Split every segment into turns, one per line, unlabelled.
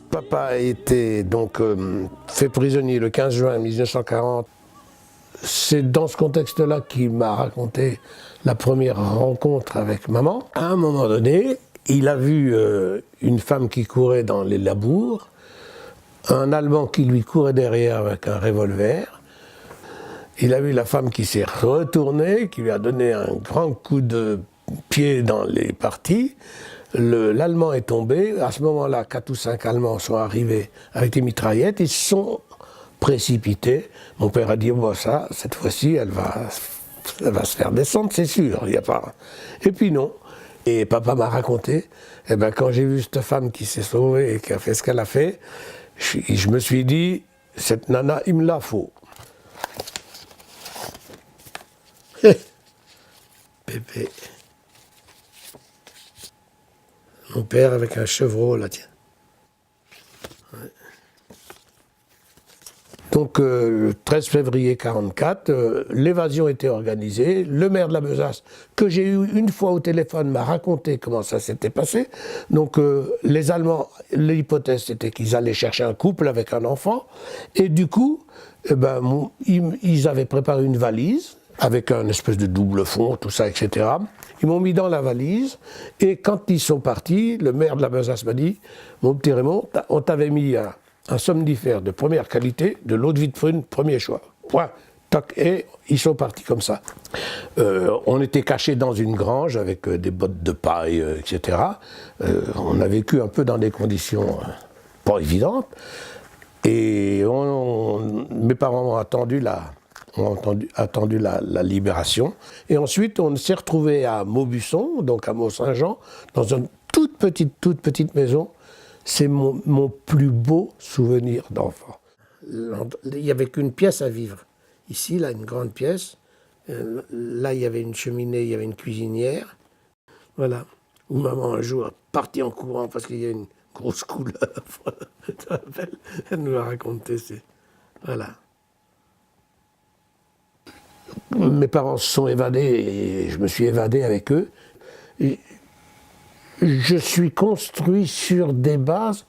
Papa a été donc fait prisonnier le 15 juin 1940. C'est dans ce contexte-là qu'il m'a raconté la première rencontre avec maman. À un moment donné, il a vu une femme qui courait dans les labours, un Allemand qui lui courait derrière avec un revolver. Il a vu la femme qui s'est retournée, qui lui a donné un grand coup de pied dans les parties. L'Allemand est tombé. À ce moment-là, 4 ou 5 Allemands sont arrivés avec des mitraillettes. Ils se sont précipités. Mon père a dit, bon, ça, cette fois-ci, elle va se faire descendre, c'est sûr. Il y a pas... Et puis non. Et papa m'a raconté, eh ben, quand j'ai vu cette femme qui s'est sauvée et qui a fait ce qu'elle a fait, je me suis dit, cette nana, il me la faut. Pépé. Mon père avec un chevreau, là, tiens. Ouais. Donc, le 13 février 1944, l'évasion était organisée. Le maire de la Besace, que j'ai eu une fois au téléphone, m'a raconté comment ça s'était passé. Donc, les Allemands, l'hypothèse c'était qu'ils allaient chercher un couple avec un enfant. Et du coup, eh ben, ils avaient préparé une valise avec un espèce de double fond, tout ça, etc. Ils m'ont mis dans la valise, et quand ils sont partis, le maire de la Besace m'a dit, mon petit Raymond, on t'avait mis un somnifère de première qualité, de l'eau de vie de prune, premier choix. Point. Toc, et ils sont partis comme ça. On était cachés dans une grange avec des bottes de paille, etc. On a vécu un peu dans des conditions pas évidentes, et mes parents ont attendu la libération. Et ensuite, on s'est retrouvés à Maubusson, donc à Mont-Saint-Jean, dans une toute petite maison. C'est mon plus beau souvenir d'enfant. Il n'y avait qu'une pièce à vivre. Ici, là, une grande pièce. Là, il y avait une cheminée, il y avait une cuisinière. Voilà. Où maman, un jour, est partie en courant parce qu'il y a une grosse couleuvre. Elle nous a raconté. Voilà. Mes parents se sont évadés et je me suis évadé avec eux. Et je suis construit sur des bases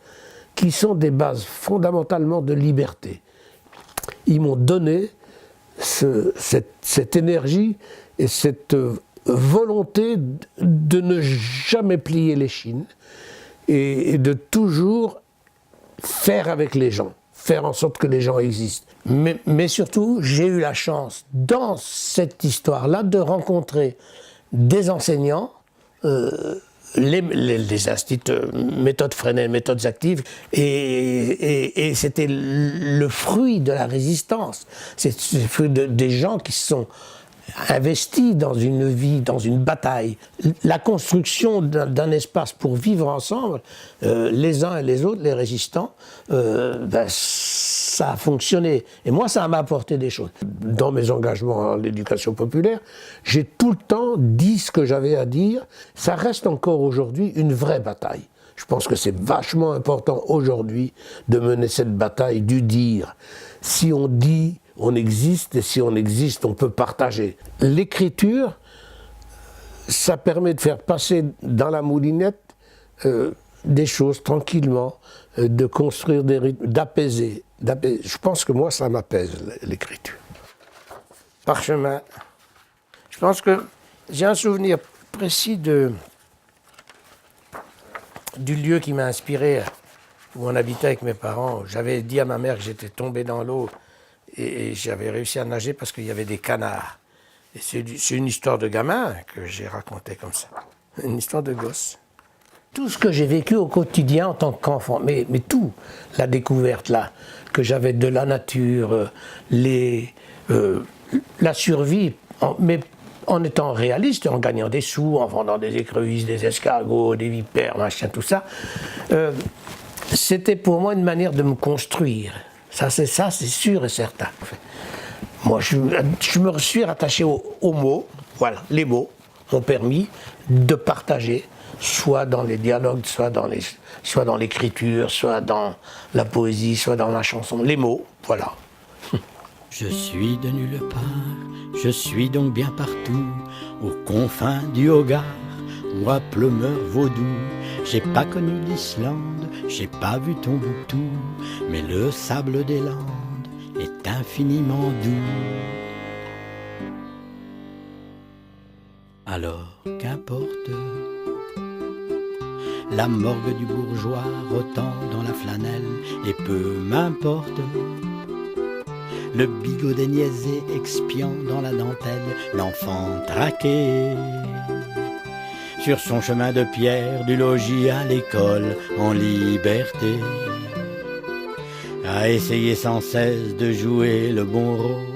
qui sont des bases fondamentalement de liberté. Ils m'ont donné cette énergie et cette volonté de ne jamais plier l'échine et de toujours faire avec les gens, faire en sorte que les gens existent. Mais surtout, j'ai eu la chance, dans cette histoire-là, de rencontrer des enseignants, les instituts, méthodes Fresnel, méthodes actives, et c'était le fruit de la résistance. C'est le fruit des gens qui se sont investis dans une vie, dans une bataille. La construction d'un espace pour vivre ensemble, les uns et les autres, les résistants, ça a fonctionné. Et moi, ça m'a apporté des choses. Dans mes engagements en l'éducation populaire, j'ai tout le temps dit ce que j'avais à dire. Ça reste encore aujourd'hui une vraie bataille. Je pense que c'est vachement important aujourd'hui de mener cette bataille du dire. Si on dit, on existe, et si on existe, on peut partager. L'écriture, ça permet de faire passer dans la moulinette des choses tranquillement, de construire des rythmes, d'apaiser. Je pense que moi, ça m'apaise, l'écriture. Parchemin, pense que j'ai un souvenir précis du lieu qui m'a inspiré, où on habitait avec mes parents. J'avais dit à ma mère que j'étais tombé dans l'eau et j'avais réussi à nager parce qu'il y avait des canards. Et c'est une histoire de gamin que j'ai racontée comme ça, une histoire de gosse. Tout ce que j'ai vécu au quotidien en tant qu'enfant, mais tout, la découverte là, que j'avais de la nature, la survie, mais en étant réaliste, en gagnant des sous, en vendant des écrevisses, des escargots, des vipères, machin, tout ça, c'était pour moi une manière de me construire. Ça, c'est sûr et certain. Moi, je me suis rattaché aux mots, voilà, les mots m'ont permis de partager, soit dans les dialogues, soit dans l'écriture, soit dans la poésie, soit dans la chanson, les mots, voilà.
Je suis de nulle part, je suis donc bien partout, aux confins du Hogar, moi pleumeur vaudou. J'ai pas connu l'Islande, j'ai pas vu Tombouctou, mais le sable des Landes est infiniment doux. Alors qu'importe, la morgue du bourgeois retend dans la flanelle, et peu m'importe le bigodet niaisé expiant dans la dentelle, l'enfant traqué sur son chemin de pierre, du logis à l'école en liberté, à essayer sans cesse de jouer le bon rôle,